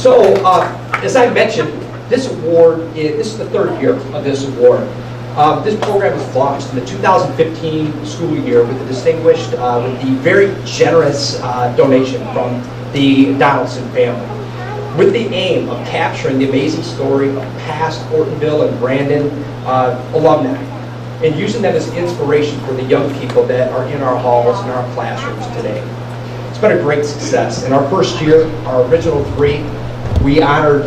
So, as I mentioned, this is the third year of this award. This program was launched in the 2015 school year with the distinguished, with the very generous donation from the Donaldson family, with the aim of capturing the amazing story of past Ortonville and Brandon alumni, and using them as inspiration for the young people that are in our halls and our classrooms today. It's been a great success. In our first year, our original three, we honored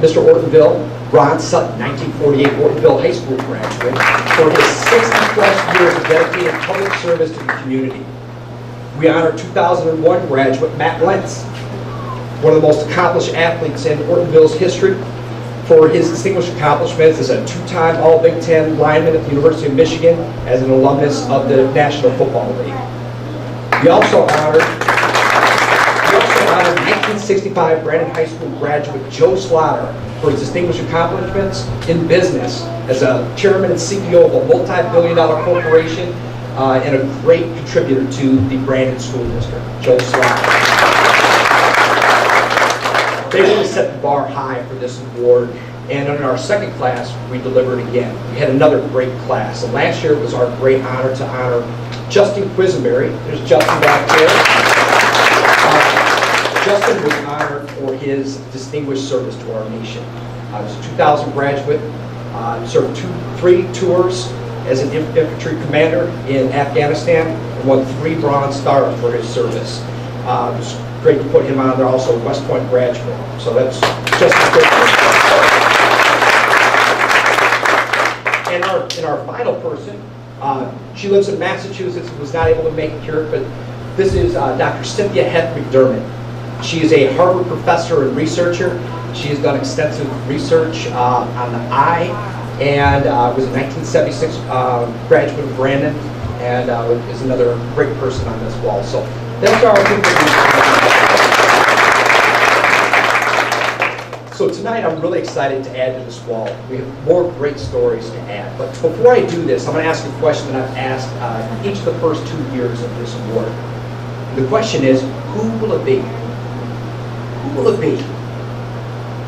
Mr. Ortonville, Ron Sutton, 1948 Ortonville High School graduate, for his 60-plus years of dedicated public service to the community. We honored 2001 graduate Matt Lentz, one of the most accomplished athletes in Ortonville's history, for his distinguished accomplishments as a two-time All-Big Ten lineman at the University of Michigan, as an alumnus of the National Football League. We also honored 1965 Brandon High School graduate Joe Slaughter for his distinguished accomplishments in business as a chairman and CEO of a multi-billion-dollar corporation and a great contributor to the Brandon School District, Joe Slaughter. They really set the bar high for this award, and in our second class, we delivered again. We had another great class, and last year it was our great honor to honor Justin Quisenberry. There's Justin back there. Justin was honored for his distinguished service to our nation. He was a 2000 graduate, served three tours as an infantry commander in Afghanistan, and won 3 Bronze Stars for his service. It was great to put him on there, also a West Point graduate. So that's Justin Quisenberry. And our final person, she lives in Massachusetts and was not able to make it here, but this is Dr. Cynthia Heth McDermott. She is a Harvard professor and researcher. She has done extensive research on the eye, and was a 1976 graduate of Brandon, and is another great person on this wall. So that's our So tonight I'm really excited to add to this wall. We have more great stories to add. But before I do this, I'm going to ask a question that I've asked each of the first 2 years of this award. The question is, who will it be? Who will it be?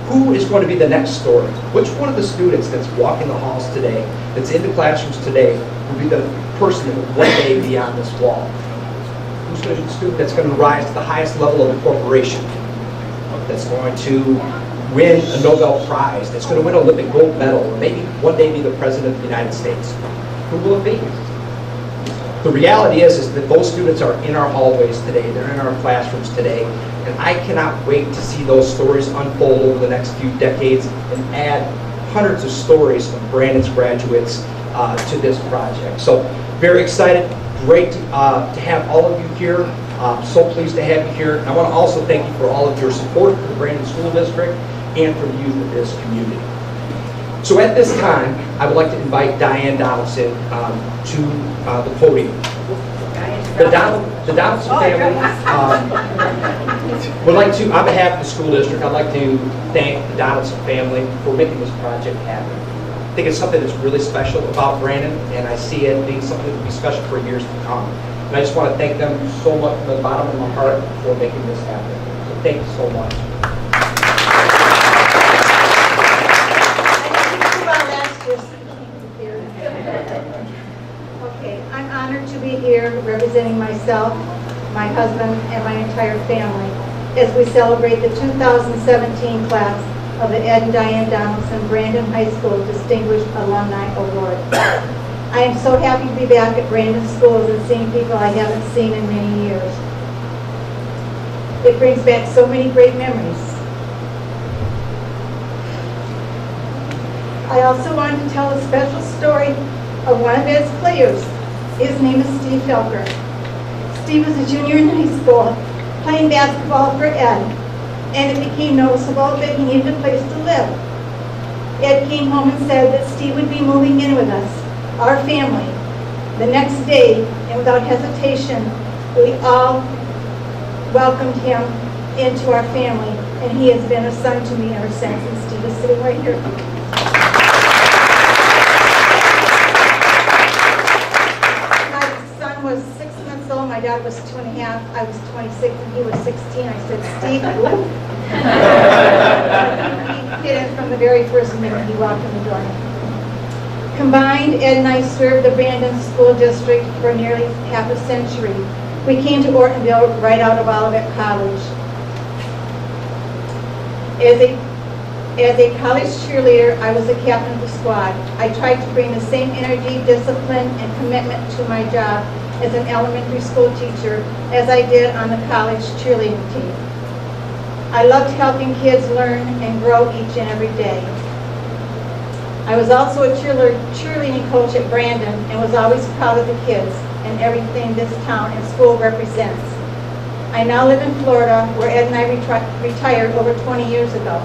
Who is going to be the next story? Which one of the students that's walking the halls today, that's in the classrooms today, will be the person that will one day be on this wall? Who's going to be the student that's going to rise to the highest level of the corporation? That's going to win a Nobel Prize, that's going to win an Olympic gold medal, or maybe one day be the President of the United States? Who will it be? The reality is that those students are in our hallways today, they're in our classrooms today, and I cannot wait to see those stories unfold over the next few decades and add hundreds of stories of Brandon's graduates to this project. So very excited, great to have all of you here. So pleased to have you here. And I want to also thank you for all of your support for the Brandon School District and for the youth of this community. So at this time, I would like to invite Diane Donaldson to the podium. The Donaldson family would like to, on behalf of the school district, I'd like to thank the Donaldson family for making this project happen. I think it's something that's really special about Brandon, and I see it being something that will be special for years to come. And I just want to thank them so much from the bottom of my heart for making this happen. So thank you so much. here representing myself, my husband, and my entire family as we celebrate the 2017 class of the Ed and Diane Donaldson Brandon High School Distinguished Alumni Award. I am so happy to be back at Brandon Schools and seeing people I haven't seen in many years. It brings back so many great memories. I also wanted to tell a special story of one of Ed's players. His name is Steve Felker. Steve was a junior in high school playing basketball for Ed, and it became noticeable that he needed a place to live. Ed came home and said that Steve would be moving in with us, our family. The next day, and without hesitation, we all welcomed him into our family, and he has been a son to me ever since, and Steve is sitting right here. Was 6 months old, my dad was 2.5, I was 26, and he was 16. I said, Steve, who? He fit in from the very first minute he walked in the door. Combined, Ed and I served the Brandon School District for nearly half a century. We came to Ortonville right out of Olivet College. As a college cheerleader, I was the captain of the squad. I tried to bring the same energy, discipline, and commitment to my job as an elementary school teacher as I did on the college cheerleading team. I loved helping kids learn and grow each and every day. I was also a cheerleading coach at Brandon and was always proud of the kids and everything this town and school represents. I now live in Florida, where Ed and I retired over 20 years ago.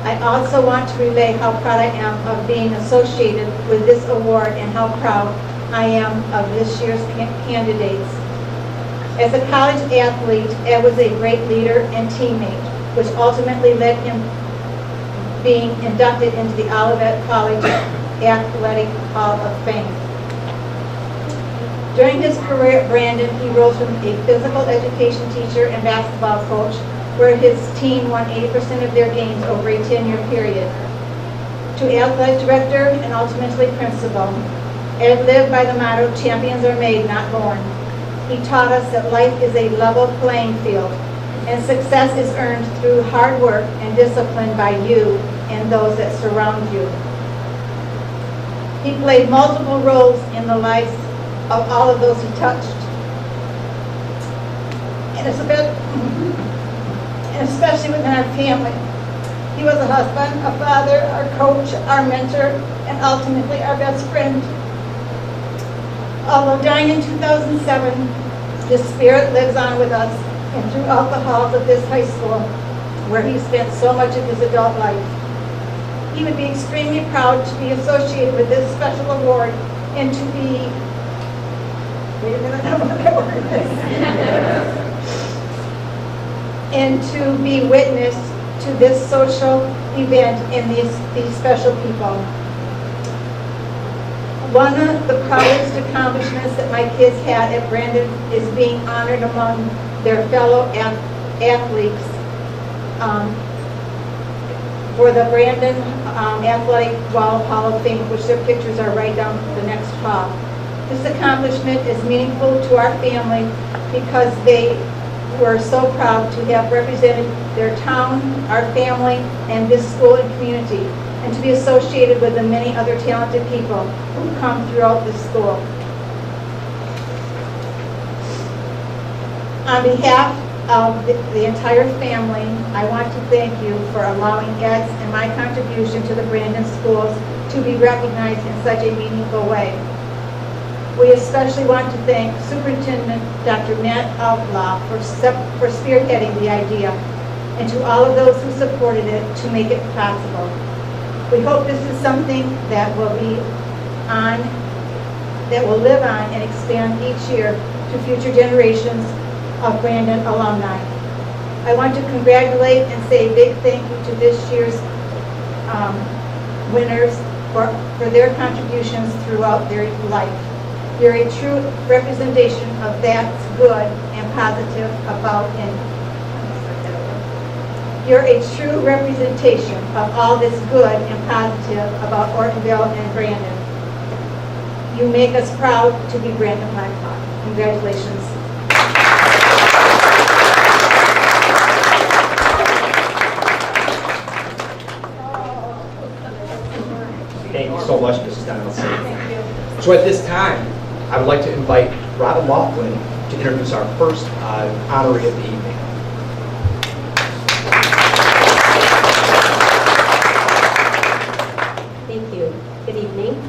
I also want to relay how proud I am of being associated with this award and how proud I am of this year's candidates. As a college athlete, Ed was a great leader and teammate, which ultimately led him being inducted into the Olivet College Athletic Hall of Fame. During his career at Brandon, he rose from a physical education teacher and basketball coach, where his team won 80% of their games over a 10-year period, to athletic director and ultimately principal. Ed lived by the motto, champions are made, not born. He taught us that life is a level playing field, and success is earned through hard work and discipline by you and those that surround you. He played multiple roles in the lives of all of those he touched. And especially within our family. He was a husband, a father, our coach, our mentor, and ultimately our best friend. Although dying in 2007, his spirit lives on with us and throughout the halls of this high school, where he spent so much of his adult life. He would be extremely proud to be associated with this special award and to be, wait a minute, I don't know what that word is. And to be witness to this social event and these special people. One of the proudest accomplishments that my kids had at Brandon is being honored among their fellow athletes for the Brandon Athletic Hall of Fame, which their pictures are right down the next hall. This accomplishment is meaningful to our family because they were so proud to have represented their town, our family, and this school and community, and to be associated with the many other talented people who come throughout this school. On behalf of the entire family, I want to thank you for allowing Ed's and my contribution to the Brandon schools to be recognized in such a meaningful way. We especially want to thank Superintendent Dr. Matt Outlaw for spearheading the idea, and to all of those who supported it to make it possible. We hope this is something that will live on and expand each year to future generations of Brandon alumni. I want to congratulate and say a big thank you to this year's winners for their contributions throughout their life. You're a true representation of that's good and positive about You're a true representation of all this good and positive about Ortonville and Brandon. You make us proud to be Brandon Blackhawk. Congratulations. Thank you so much, Mrs. Donaldson. So at this time, I would like to invite Robin Laughlin to introduce our first honoree of the evening. Thank you. Good evening.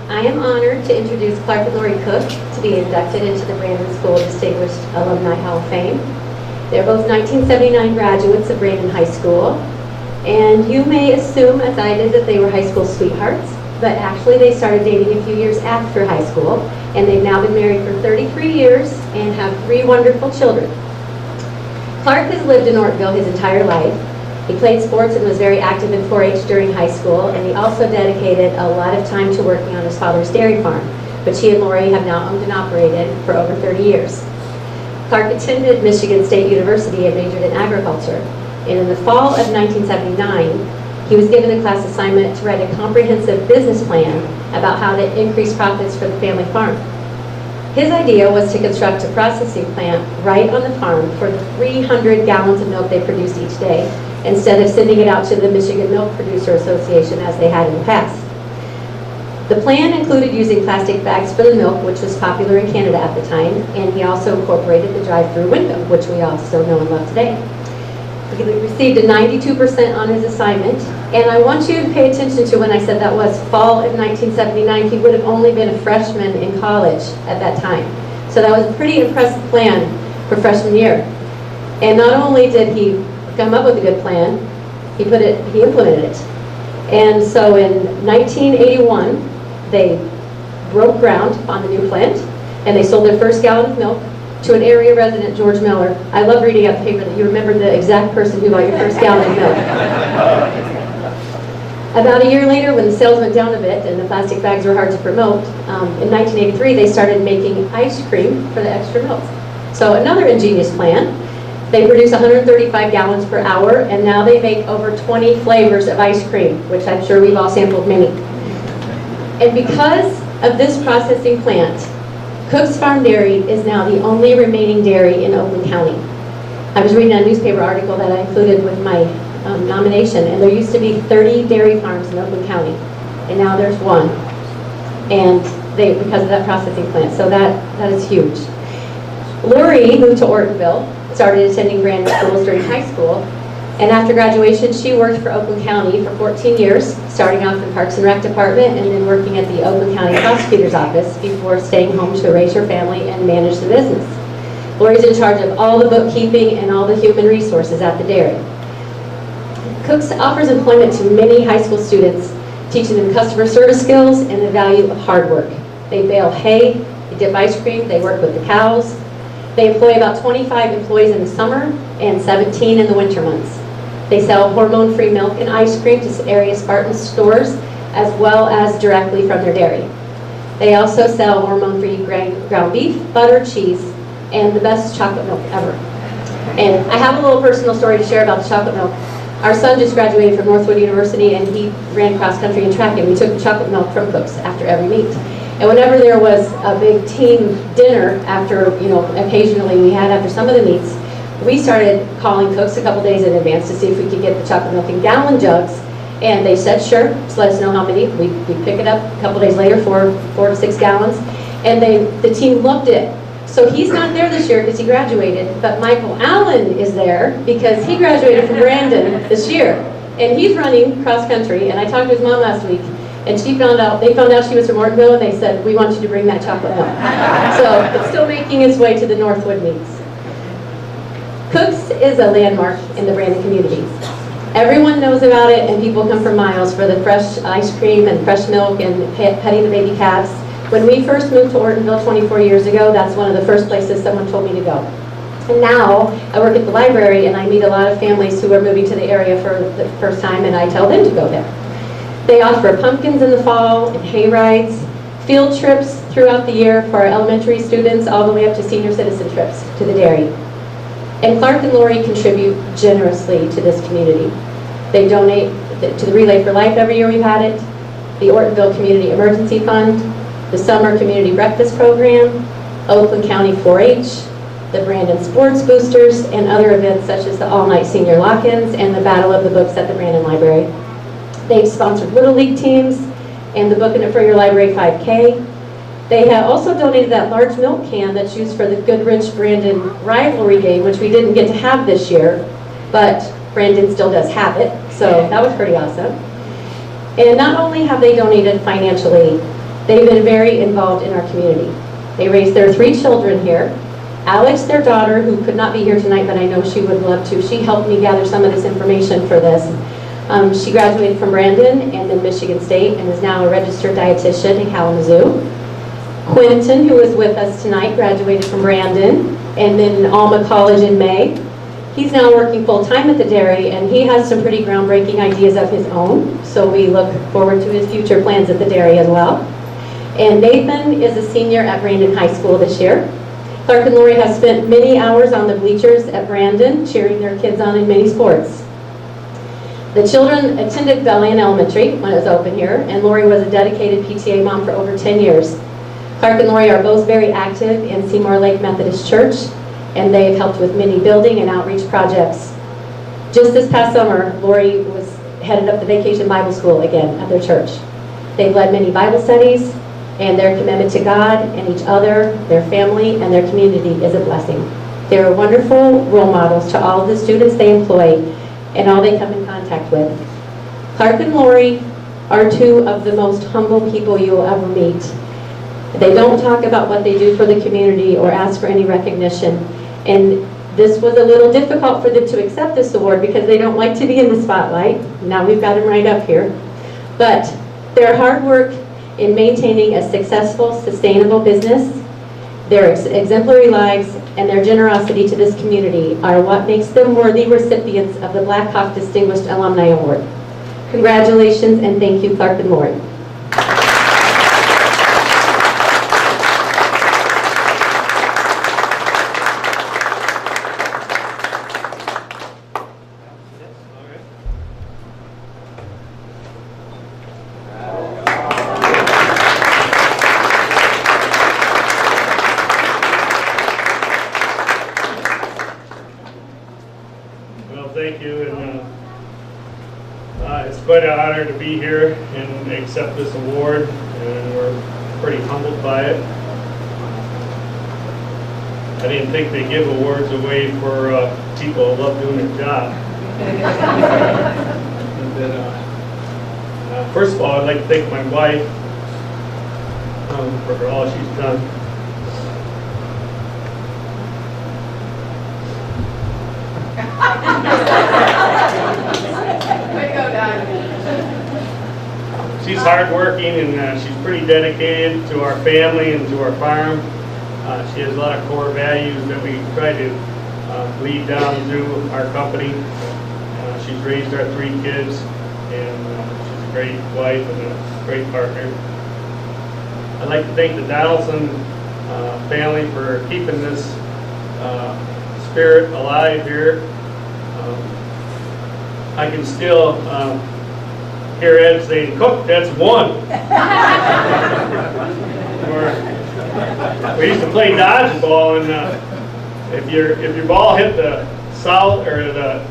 I am honored to introduce Clark and Lori Cook to be inducted into the Brandon School Distinguished Alumni Hall of Fame. They're both 1979 graduates of Brandon High School, and you may assume, as I did, that they were high school sweethearts, but actually they started dating a few years after high school, and they've now been married for 33 years and have 3 wonderful children. Clark has lived in Ortonville his entire life. He played sports and was very active in 4-H during high school, and he also dedicated a lot of time to working on his father's dairy farm, which he and Lori have now owned and operated for over 30 years. Clark attended Michigan State University and majored in agriculture, and in the fall of 1979, he was given a class assignment to write a comprehensive business plan about how to increase profits for the family farm. His idea was to construct a processing plant right on the farm for the 300 gallons of milk they produced each day, instead of sending it out to the Michigan Milk Producer Association as they had in the past. The plan included using plastic bags for the milk, which was popular in Canada at the time, and he also incorporated the drive-through window, which we all still know and love today. He received a 92% on his assignment, and I want you to pay attention to when I said that was fall of 1979. He would have only been a freshman in college at that time. So that was a pretty impressive plan for freshman year. And not only did he come up with a good plan, he implemented it. And so in 1981, they broke ground on the new plant, and they sold their first gallon of milk to an area resident, George Miller. I love reading out the paper that you remember the exact person who bought your first gallon of milk. About a year later, when the sales went down a bit and the plastic bags were hard to promote, in 1983 they started making ice cream for the extra milk. So another ingenious plan. They produce 135 gallons per hour, and now they make over 20 flavors of ice cream, which I'm sure we've all sampled many. And because of this processing plant, Cook's Farm Dairy is now the only remaining dairy in Oakland County. I was reading a newspaper article that I included with my nomination, and there used to be 30 dairy farms in Oakland County, and now there's 1, and because of that processing plant. So that is huge. Lori moved to Ortonville, started attending Brandon schools during high school, and after graduation she worked for Oakland County for 14 years, starting off in the Parks and Rec Department and then working at the Oakland County Prosecutor's Office before staying home to raise her family and manage the business. Lori's in charge of all the bookkeeping and all the human resources at the dairy. Cook's offers employment to many high school students, teaching them customer service skills and the value of hard work. They bale hay, they dip ice cream, they work with the cows. They employ about 25 employees in the summer and 17 in the winter months. They sell hormone-free milk and ice cream to area Spartan stores, as well as directly from their dairy. They also sell hormone-free ground beef, butter, cheese, and the best chocolate milk ever. And I have a little personal story to share about the chocolate milk. Our son just graduated from Northwood University, and he ran cross-country and track, and we took the chocolate milk from Cook's after every meet. And whenever there was a big team dinner after, occasionally we had after some of the meets, we started calling Cook's a couple days in advance to see if we could get the chocolate milk in gallon jugs. And they said, sure, just let us know how many. We'd pick it up a couple days later, 4 to 6 gallons. And the team loved it. So he's not there this year because he graduated, but Michael Allen is there because he graduated from Brandon this year. And he's running cross country, and I talked to his mom last week, and they found out she was from Ortonville, and they said, we want you to bring that chocolate milk. So it's still making its way to the Northwood meets. Cook's is a landmark in the Brandon community. Everyone knows about it, and people come from miles for the fresh ice cream and fresh milk and petting the baby calves. When we first moved to Ortonville 24 years ago, that's one of the first places someone told me to go. And now I work at the library, and I meet a lot of families who are moving to the area for the first time, and I tell them to go there. They offer pumpkins in the fall and hay rides, field trips throughout the year for our elementary students, all the way up to senior citizen trips to the dairy. And Clark and Lori contribute generously to this community. They donate to the Relay for Life every year we've had it, the Ortonville Community Emergency Fund, the Summer Community Breakfast Program, Oakland County 4-H, the Brandon Sports Boosters, and other events such as the all-night senior lock-ins and the Battle of the Books at the Brandon Library. They've sponsored Little League teams and the Booking It for Your Library 5K. They have also donated that large milk can that's used for the Goodrich-Brandon rivalry game, which we didn't get to have this year, but Brandon still does have it, so that was pretty awesome. And not only have they donated financially, they've been very involved in our community. They raised their 3 children here. Alex, their daughter, who could not be here tonight, but I know she would love to, she helped me gather some of this information for this. She graduated from Brandon and then Michigan State and is now a registered dietitian in Kalamazoo. Quentin, who is with us tonight, graduated from Brandon and then Alma College in May. He's now working full-time at the dairy, and he has some pretty groundbreaking ideas of his own, so we look forward to his future plans at the dairy as well. And Nathan is a senior at Brandon High School this year. Clark and Lori have spent many hours on the bleachers at Brandon, cheering their kids on in many sports. The children attended Valiant Elementary when it was open here, and Lori was a dedicated PTA mom for over 10 years. Clark and Lori are both very active in Seymour Lake Methodist Church, and they have helped with many building and outreach projects. Just this past summer, Lori was headed up the Vacation Bible School again at their church. They've led many Bible studies, and their commitment to God and each other, their family, and their community is a blessing. They are wonderful role models to all of the students they employ and all they come in contact with. Clark and Lori are 2 of the most humble people you will ever meet. They don't talk about what they do for the community or ask for any recognition. And this was a little difficult for them to accept this award because they don't like to be in the spotlight. Now we've got them right up here. But their hard work in maintaining a successful, sustainable business, their exemplary lives, and their generosity to this community are what makes them worthy recipients of the Blackhawk Distinguished Alumni Award. Congratulations, and thank you, Clark and Lori. Thank you, and it's quite an honor to be here and accept this award, and we're pretty humbled by it. I didn't think they give awards away for people who love doing their job. And then, first of all, I'd like to thank my wife for all she's done. She's hardworking, and she's pretty dedicated to our family and to our farm. She has a lot of core values that we try to lead down through our company. She's raised our 3 kids, and she's a great wife and a great partner. I'd like to thank the Donaldson family for keeping this spirit alive here. I can still hear Ed saying, "Cook, that's 1." We used to play dodgeball, and if your ball hit the south or the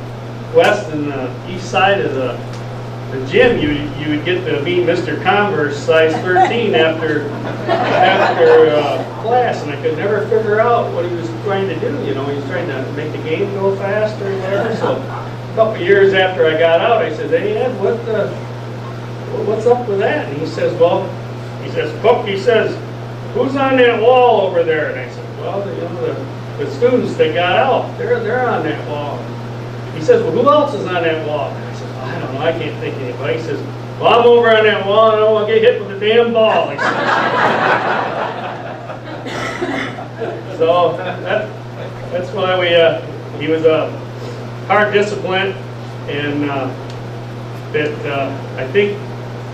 west and the east side of the gym, you would get to meet Mr. Converse, size 13, after class, and I could never figure out what he was trying to do. You know, he was trying to make the game go faster or whatever. So a couple years after I got out, I said, "Hey Ed, what's up with that?" And he says, "Cook," he says, "who's on that wall over there?" And I said, "Well, you know, the students that got out, they're on that wall." He says, "Well, who else is on that wall?" And I said, "Well, I don't know, I can't think of anybody." He says, "Well, I'm over on that wall, and I don't want to get hit with a damn ball." So that's why he was a hard discipline, and that I think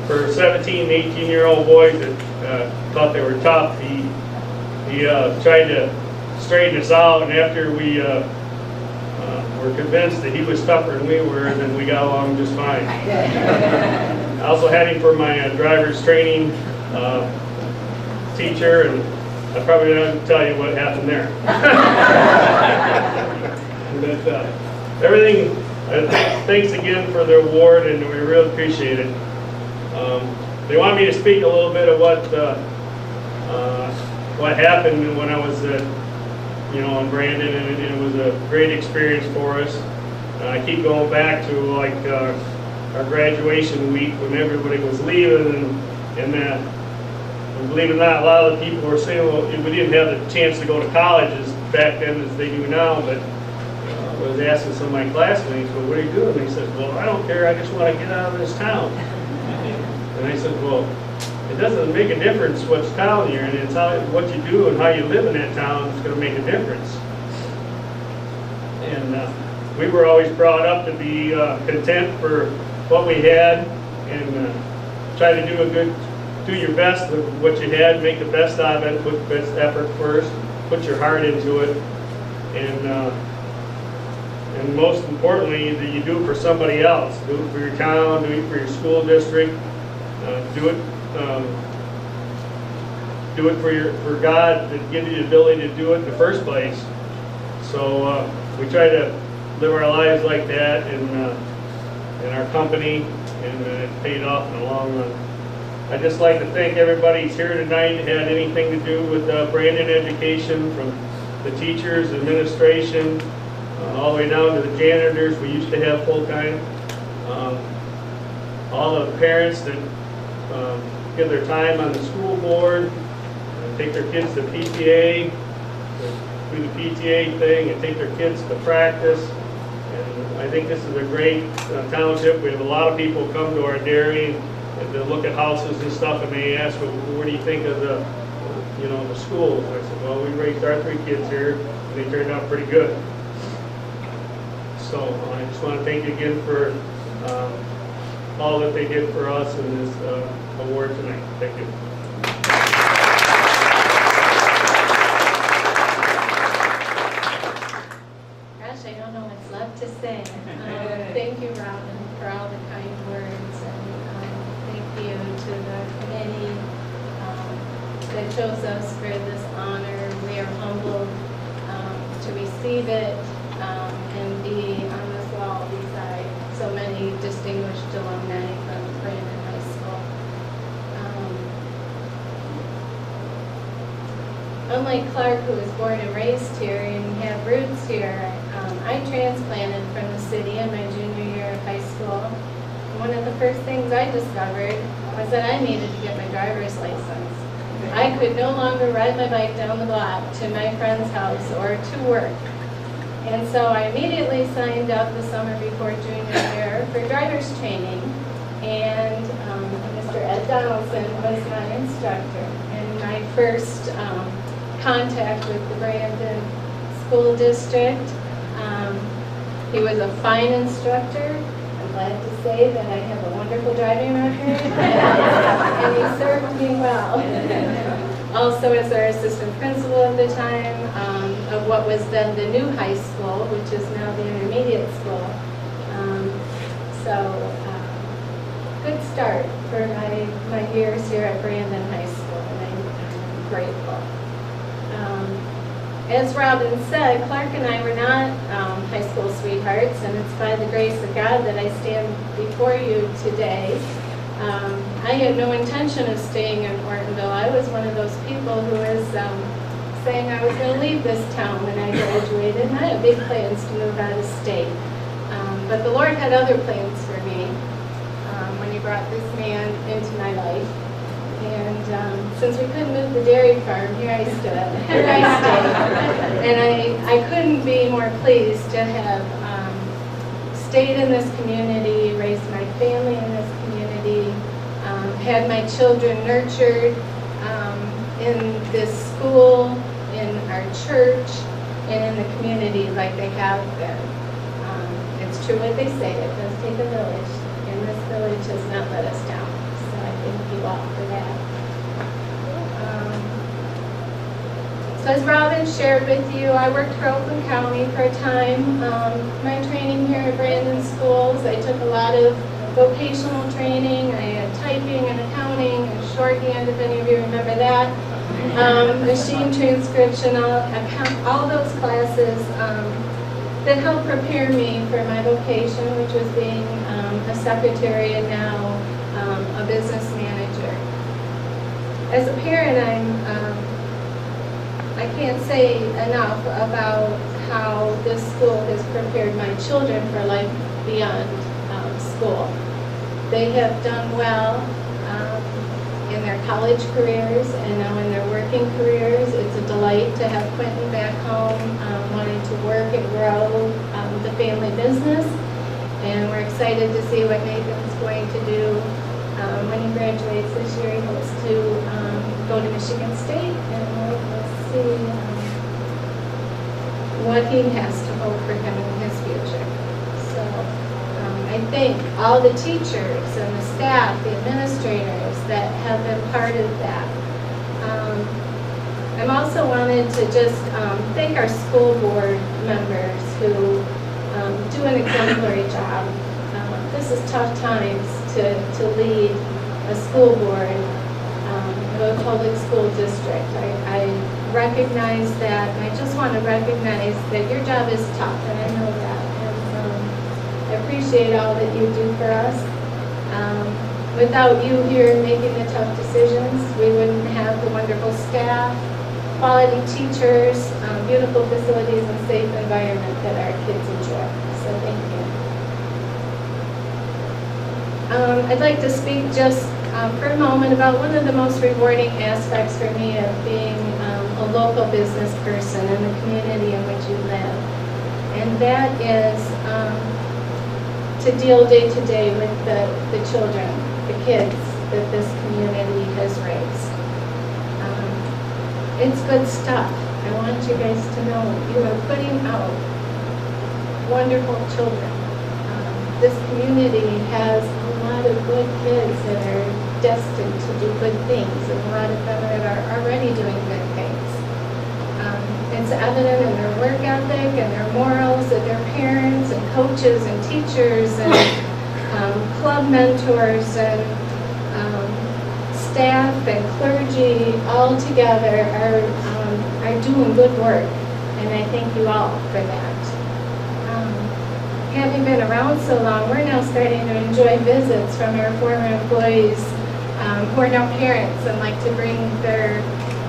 for 17, 18-year-old boys that thought they were tough, he tried to straighten us out, and after we were convinced that he was tougher than we were, and then we got along just fine. I also had him for my driver's training teacher, and I probably don't tell you what happened there. But everything, thanks again for the award, and we really appreciate it. They wanted me to speak a little bit of what happened when I was in Brandon, and it was a great experience for us. I keep going back to like our graduation week when everybody was leaving, and believe it or not, a lot of the people were saying, well, we didn't have the chance to go to colleges back then as they do now, but I was asking some of my classmates, well, what are you doing? They said, well, I don't care, I just want to get out of this town. And I said, well, it doesn't make a difference which town you're in, it's what you do and how you live in that town that's going to make a difference. And we were always brought up to be content for what we had, and try to do your best with what you had, make the best out of it, put the best effort first, put your heart into it, and most importantly, that you do it for somebody else. Do it for your town, do it for your school district, do it for God that gives you the ability to do it in the first place. So we try to live our lives like that in our company, and it's paid off in the long run. I'd just like to thank everybody who's here tonight that had anything to do with Brandon education, from the teachers, administration, all the way down to the janitors we used to have full-time. All the parents that give their time on the school board, take their kids to PTA, do the PTA thing, and take their kids to practice. And I think this is a great township. We have a lot of people come to our dairy and to look at houses and stuff, and they ask, well, what do you think of the schools? I said, well, we raised our 3 kids here, and they turned out pretty good. So I just want to thank you again for all that they did for us in this award tonight. Thank you. Gosh, I don't know what's left to say. Thank you, Robin, for all the kind words, and thank you to the committee that chose us for this honor. We are humbled to receive it and be on this wall beside so many distinguished alumni from Brandon High School. Unlike Clark, who was born and raised here and had roots here, I transplanted from the city in my junior year of high school. One of the first things I discovered was that I needed to get my driver's license. I could no longer ride my bike down the block to my friend's house or to work. And so I immediately signed up the summer before junior year for driver's training. And Mr. Ed Donaldson was my instructor. And my first contact with the Brandon School District. He was a fine instructor. I'm glad to say that I have a wonderful driving record, and he served me well. Also, as our assistant principal at the time of what was then the new high school, which is now the intermediate school. Good start for my years here at Brandon High School, and I'm grateful. As Robin said, Clark and I were not high school sweethearts, and it's by the grace of God that I stand before you today. I had no intention of staying in Ortonville. I was one of those people who was saying I was going to leave this town when I graduated, and I had big plans to move out of state. But the Lord had other plans for me when He brought this man into my life. And since we couldn't move the dairy farm, here I stood. Here I stayed. And I couldn't be more pleased to have stayed in this community, raised my family in this community, had my children nurtured in this school, in our church, and in the community like they have been. It's true what they say, it does take a village, and this village has not let us down. So I thank you all for that. So as Robin shared with you, I worked for Oakland County for a time. My training here at Brandon Schools, I took a lot of vocational training. I had typing and accounting and shorthand, if any of you remember that. machine transcription, all those classes that helped prepare me for my vocation, which was being a secretary and now a business manager. As a parent, I can't say enough about how this school has prepared my children for life beyond school. They have done well in their college careers and now in their working careers. It's a delight to have Quentin back home wanting to work and grow the family business. And we're excited to see what Nathan's going to do when he graduates this year. He hopes to go to Michigan State, and we'll see what he has to hope for him in his future. So I thank all the teachers and the staff, the administrators that have been part of that. I'm also wanted to just thank our school board members who do an exemplary job. This is tough times to lead a school board of a public school district. I recognize that, and I just want to recognize that your job is tough, and I know that. And I appreciate all that you do for us. Without you here making the tough decisions, we wouldn't have the wonderful staff, quality teachers, beautiful facilities, and safe environment that our kids enjoy. So thank you. I'd like to speak just for a moment about one of the most rewarding aspects for me of being a local business person in the community in which you live. And that is to deal day to day with the children, the kids that this community has raised. It's good stuff. I want you guys to know you are putting out wonderful children. This community has a lot of good kids that are destined to do good things, and a lot of them that are already doing good things. It's evident in their work ethic and their morals that their parents and coaches and teachers and club mentors and staff and clergy all together are doing good work, and I thank you all for that. Having been around so long, we're now starting to enjoy visits from our former employees who are now parents and like to bring their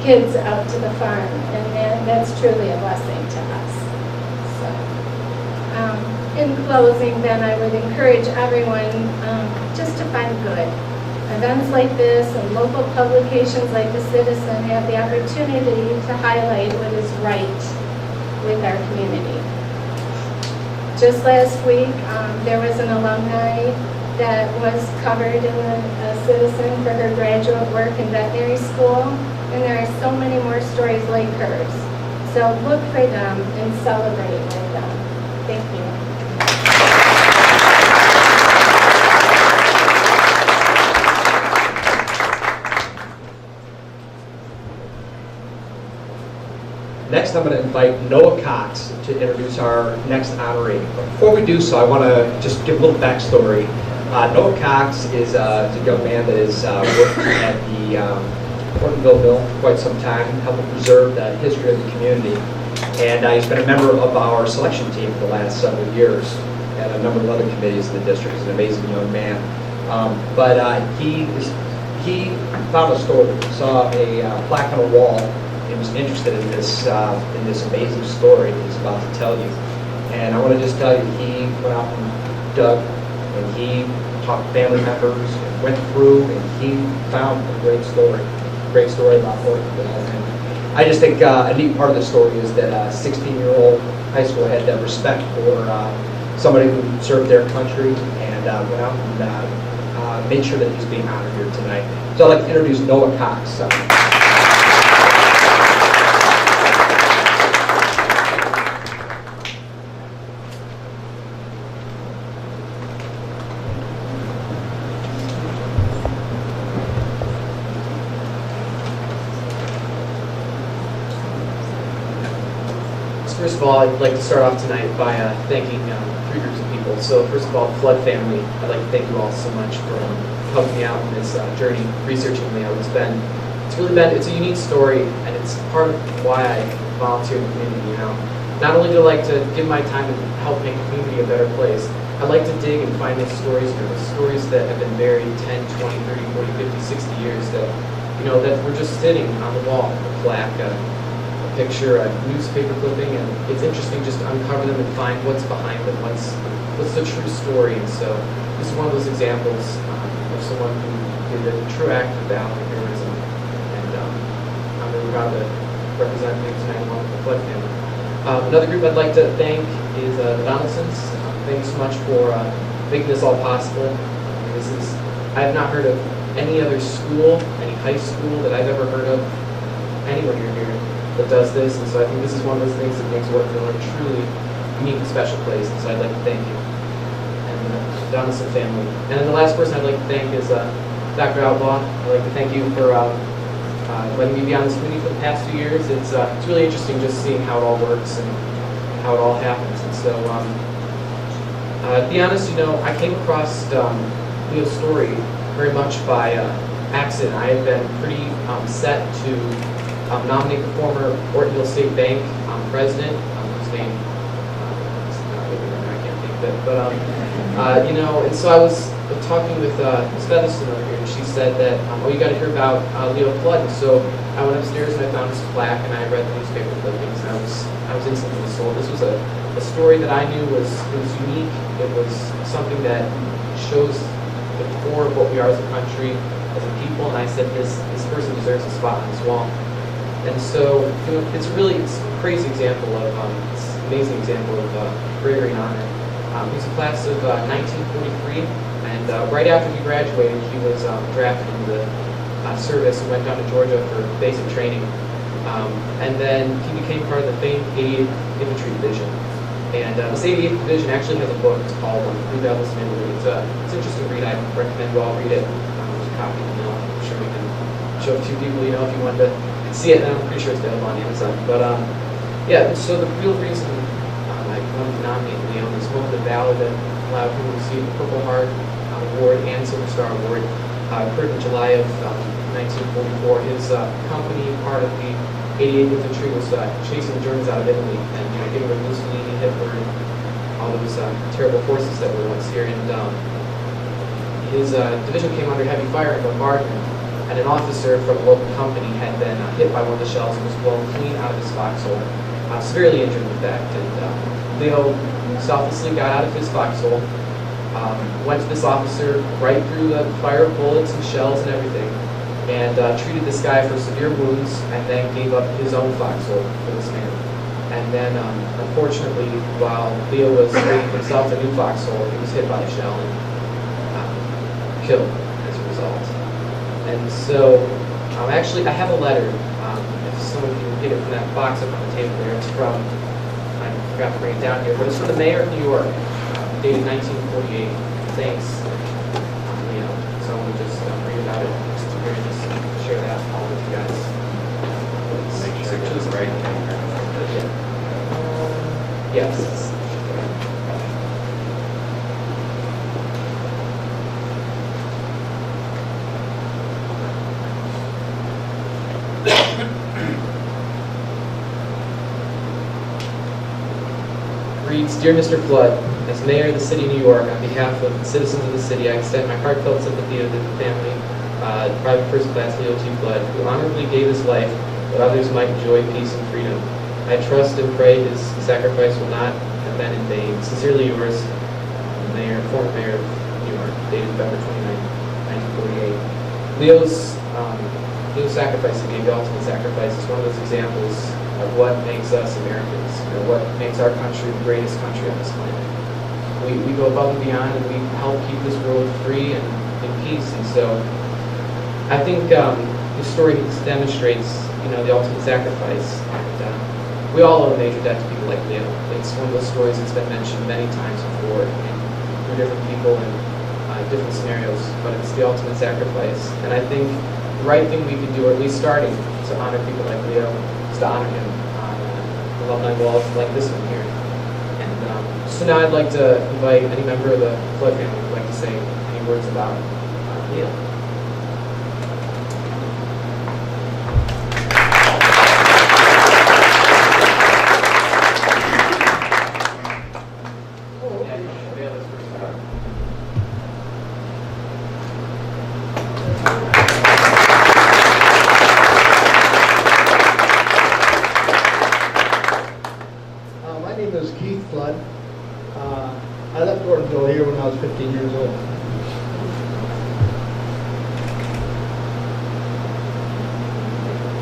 kids out to the farm, and that's truly a blessing to us. So, in closing, then, I would encourage everyone just to find good. Events like this and local publications like The Citizen have the opportunity to highlight what is right with our community. Just last week, there was an alumni that was covered in the Citizen for her graduate work in veterinary school, and there are so many more stories like hers. So look for them and celebrate with them. Thank you. Next, I'm going to invite Noah Cox to introduce our next honoree. But before we do so, I want to just give a little backstory. Noah Cox is a young man that has worked at the Portonville Mill for quite some time, helping preserve the history of the community. And he's been a member of our selection team for the last several years and a number of other committees in the district. He's an amazing young man. He found a story, saw a plaque on a wall. He was interested in this amazing story he's about to tell you. And I want to just tell you, he went out and dug, and he talked to family members, and went through, and he found a great story about Portonville. And I just think a neat part of the story is that a 16-year-old high school had that respect for somebody who served their country and went out and made sure that he's being honored here tonight. So I'd like to introduce Noah Cox. First of all, I'd like to start off tonight by thanking three groups of people. So first of all, the Flood family, I'd like to thank you all so much for helping me out in this journey, researching me. It's been it's a unique story, and it's part of why I volunteer in the community, you know. Not only do I like to give my time and help make the community a better place, I like to dig and find those stories, you know, the stories that have been buried 10, 20, 30, 40, 50, 60 years that, you know, that were just sitting on the wall, a plaque, a picture, a newspaper clipping, and it's interesting just to uncover them and find what's behind them, what's the true story. And so this is one of those examples of someone who did a true act of valor and heroism, and I'm really proud to represent him tonight along with the Flood family. Another group I'd like to thank is the Donaldsons. Thank you so much for making this all possible. I have not heard of any other school, any high school that I've ever heard of, anywhere near here, that does this. And so I think this is one of those things that makes Warfield a truly unique and special place. And so I'd like to thank you and the Donaldson family. And then the last person I'd like to thank is Dr. Outlaw. I'd like to thank you for letting me be on this committee for the past 2 years. It's really interesting just seeing how it all works and how it all happens. And so, to be honest, you know, I came across Leo's story very much by accident. I had been pretty set to nominate the former Ortonville State Bank president, whose name I can't think of it, but you know, and so I was talking with Ms. Featherston over here, and she said that, oh, you got to hear about Leo Flood. And so I went upstairs and I found his plaque, and I read the newspaper clippings, and I was instantly sold. This was a story that I knew was unique. It was something that shows the core of what we are as a country, as a people, and I said this person deserves a spot on this wall. And so, you know, it's a crazy example of, it's an amazing example of bravery and honor. He's a class of 1943, and right after he graduated, he was drafted into the service and went down to Georgia for basic training. And then he became part of the famed 88th Infantry Division. And this 88th Division actually has a book. It's called Blue Devils in Italy. It's an interesting read. I recommend you all read it. There's a copy, you know. I'm sure we can show it to people, you know, if you want to see it. And I'm pretty sure it's available on Amazon. But yeah, so the real reason I wanted to nominate Leo is one of the valor that allowed him to receive the Purple Heart Award and Silver Star Award. Occurred in July of 1944. His company, part of the 88th Infantry, was chasing the Germans out of Italy and, you know, getting rid of Mussolini, Hitler, and all those terrible forces that were once here. And his division came under heavy fire and bombardment, and an officer from a local company had been hit by one of the shells and was blown clean out of his foxhole, severely injured in fact. And Leo selflessly got out of his foxhole, went to this officer right through the fire of bullets and shells and everything, and treated this guy for severe wounds, and then gave up his own foxhole for this man. And then, unfortunately, while Leo was making himself a new foxhole, he was hit by a shell and killed as a result. And so, actually, I have a letter. If someone can get it from that box up on the table there, it's from, I forgot to bring it down here, but it's from the mayor of New York, dated 1948. Thanks, Leo. So I want to just read about it. Just share that all with you guys. Make sure it's right. Yes. Reads, Dear Mr. Flood, as Mayor of the City of New York, on behalf of the citizens of the city, I extend my heartfelt sympathy to the family, Private First Class Leo T. Flood, who honorably gave his life that others might enjoy peace and freedom. I trust and pray his sacrifice will not have been in vain. Sincerely yours, Mayor, former Mayor of New York, dated November 29, 1948. Leo's sacrifice, he gave the ultimate sacrifice, is one of those examples of what makes us Americans, you know, what makes our country the greatest country on this planet. We go above and beyond, and we help keep this world free and in peace. And so I think the story demonstrates, you know, the ultimate sacrifice. And we all owe a major debt to people like Leo. It's one of those stories that's been mentioned many times before through different people and different scenarios, but it's the ultimate sacrifice. And I think the right thing we can do, or at least starting to honor people like Leo, is to honor him on alumni walls like this one here. And so now I'd like to invite any member of the Flood family who would like to say any words about Leo.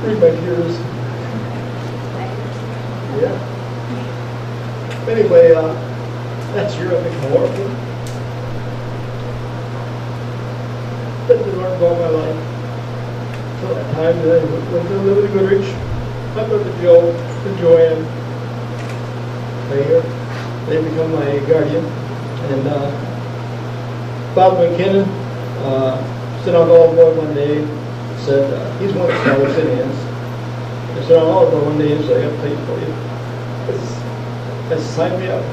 read my tears. Yeah. Anyway, that's your epic horrible. That's the Lord all my life. So that time that I went to live in Goodrich, I met with Joe and Joanne. They become my guardian. And Bob McKinnon sent out all boy one day, said, he's one of the Palestinians. I said, I'll go one day and say, I have to pay for you. That's signed me up.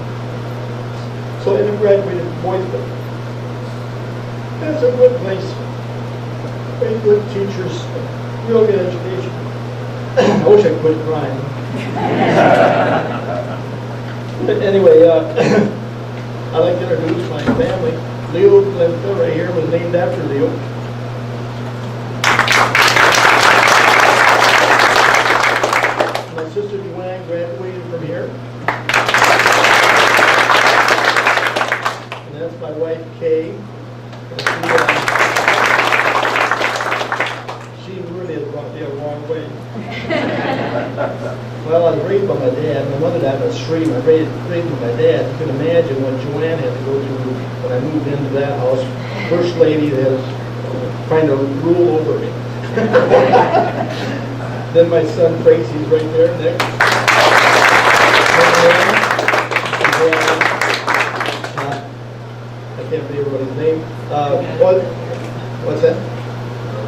So I graduated from Boys Club. That's a good place. Very good teachers, real good education. I wish I could quit crying. But anyway, I'd like to introduce my family. Leo Glenfield right here was named after Leo. My sister Joanne graduated from here. And that's my wife Kay. She really has brought me a long way. Well, I was raised by my dad. My mother died in a stream. I was raised by my dad. You can imagine what Joanne had to go through when I moved into that house. First lady that was trying to rule over me. Then my son Tracy's right there next. I can't remember what his name. What's that?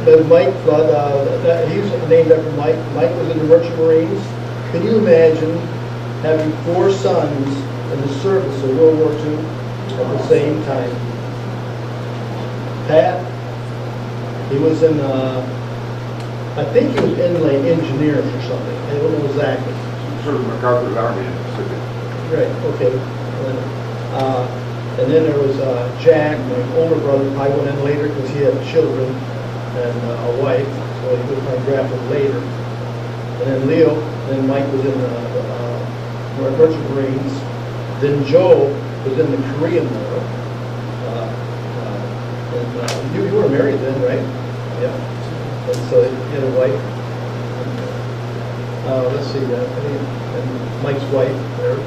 There's Mike Flood. He's named after Mike. Mike was in the Merchant Marines. Can you imagine having 4 sons in the service of World War II at the same time? Pat, he was in, I think he was inlay engineers or something. I don't know exactly. Sort of MacArthur's Army in Mississippi. Right, okay. And then there was Jack, my older brother. I went in later because he had children and a wife, so he was my drafted later. And then Leo, then Mike was in the Merchant Marines. Then Joe was in the Korean War. And you were married then, right? Yeah. And so he had a wife. Let's see, and Mike's wife there.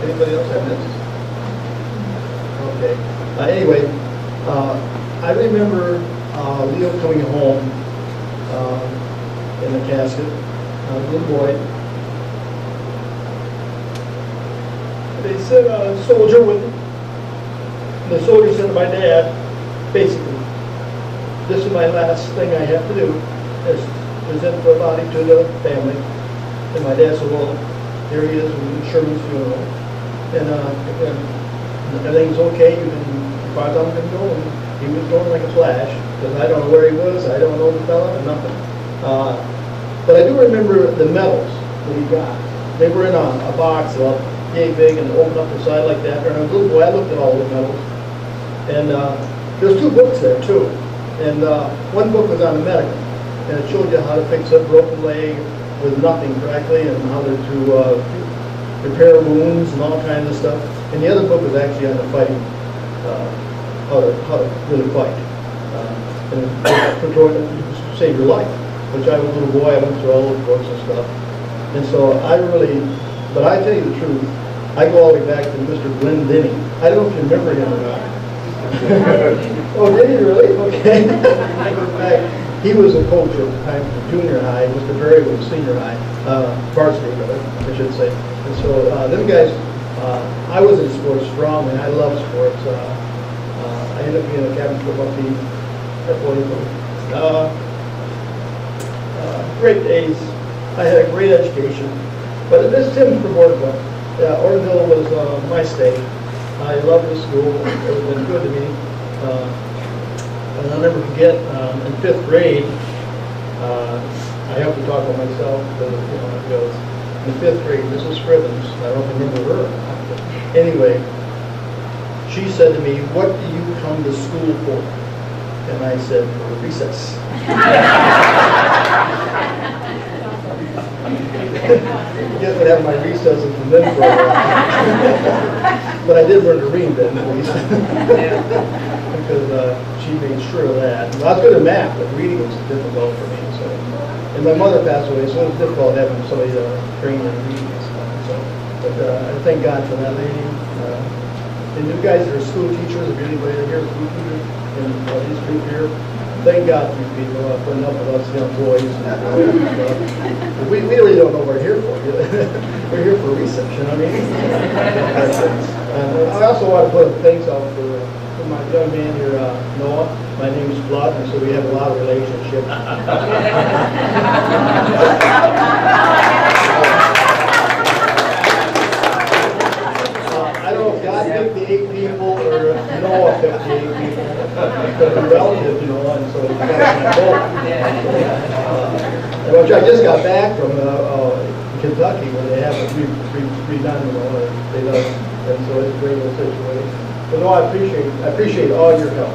Anybody else I missed? Okay. Anyway, I remember Leo coming home in the casket, little boy. They said a soldier with him. The soldier said to my dad, basically, this is my last thing I have to do, is present the body to the family. And my dad said, well, here he is in Sherman's funeral. And everything's okay, you can, as far as I'm going to go. And he was going like a flash, because I don't know where he was, I don't know the fella, or nothing. But I do remember the medals that he got. They were in a box about yay big and opened up the side like that. And as a little boy, I looked at all the medals. And there's 2 books there too. And one book was on the medical, and it showed you how to fix a broken leg with nothing correctly, and how to repair wounds and all kinds of stuff. And the other book was actually on the fighting, how to really fight, and to save your life. Which I was a little boy, I went through all those books and stuff. And so but I tell you the truth, I go all the way back to Mr. Glenn Denny. I don't know if you remember him or not. Oh, did he really? Okay. He was a coach at the time for junior high. Mr. Berry was senior high, varsity, I should say. And so them guys, I was in sports strong, and I love sports. I ended up being a captain football team at Williamsburg. Great days. I had a great education. But this Tim from Ortonville. Ortonville was my state. I loved the school. It's been good to me. And I'll never forget, in 5th grade, I have to talk about myself because it goes. In 5th grade, Mrs. Scrivens, I don't remember her or not, but anyway, she said to me, "What do you come to school for?" And I said, "For recess." I guess I'd have my recesses from then for a while. But I did learn to read then, at least. Because she made sure of that. Well, I was good at math, but reading was difficult for me. So, and my mother passed away, so it was difficult having somebody to train and read and stuff. So, but I thank God for that lady. And you guys are school teachers, if anybody here is school teachers, in this group here, thank God for you people putting up with us young boys and girls and stuff. We really don't know what we're here for. We're here for research, you know what I mean? I also want to put thanks out for my young man here, Noah. My name is Blood, and so we have a lot of relationships. I don't know if God picked the 8 people or Noah picked the 8 people. Because we're relatives, you know, and so it's kind of both. Which I just got back from Kentucky where they have it redone, you know, and so it's a great little situation. But no, I appreciate all your help.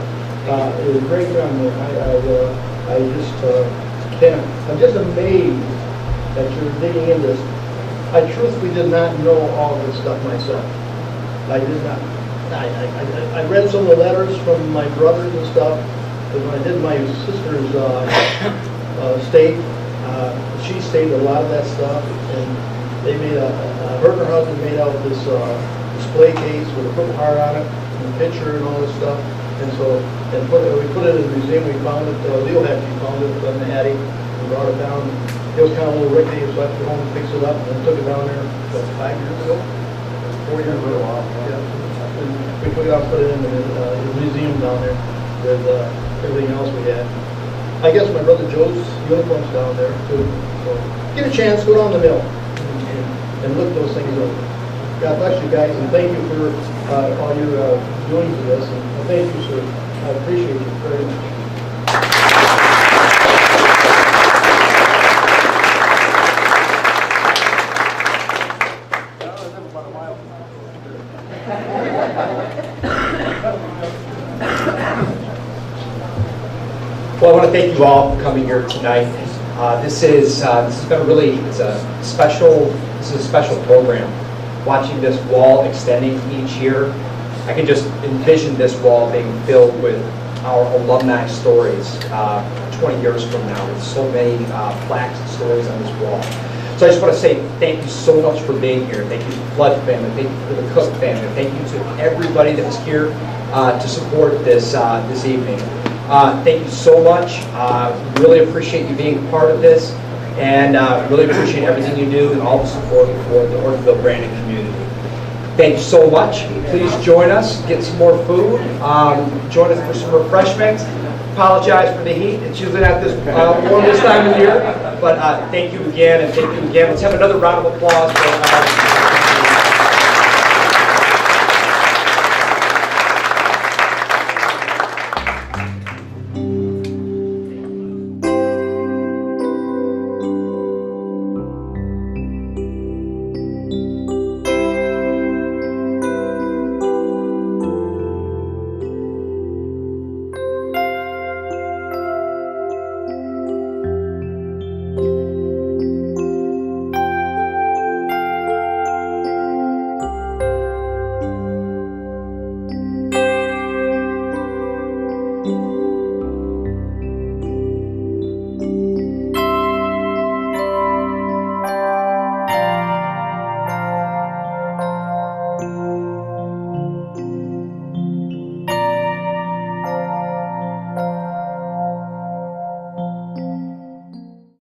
It was great family. I just can't. I'm just amazed that you're digging into this. I truthfully did not know all this stuff myself. I did not. I read some of the letters from my brothers and stuff. But when I did my sister's state, she stated a lot of that stuff, and they made her and her husband made out this display case with a purple heart on it, and a picture and all this stuff. And so, we put it in the museum. We found it. Leo actually found it in the attic and brought it down. It was kind of a little rickety, so I went home and fixed it up, and then took it down there. What, 5 years ago? 4 years ago. Yeah. And we took it out, put it in the museum down there with everything else we had. I guess my brother Joe's uniform's down there too. So get a chance, go down the mill and look those things over. God bless you guys, and thank you for all you're doing for this. And thank you, sir. I appreciate you very much. Well, I want to thank you all for coming here tonight. This has been it's a special program. Watching this wall extending each year, I can just envision this wall being filled with our alumni stories 20 years from now. There's so many plaques and stories on this wall. So I just want to say thank you so much for being here. Thank you to the Flood family. Thank you to the Cook family. Thank you to everybody that was here to support this this evening. Thank you so much. Really appreciate you being a part of this, and really appreciate everything you do and all the support for the Ortonville Brandon community. Thank you so much. Please join us, get some more food, join us for some refreshments. Apologize for the heat. It's usually not this warm this time of year, but thank you again, and thank you again. Let's have another round of applause for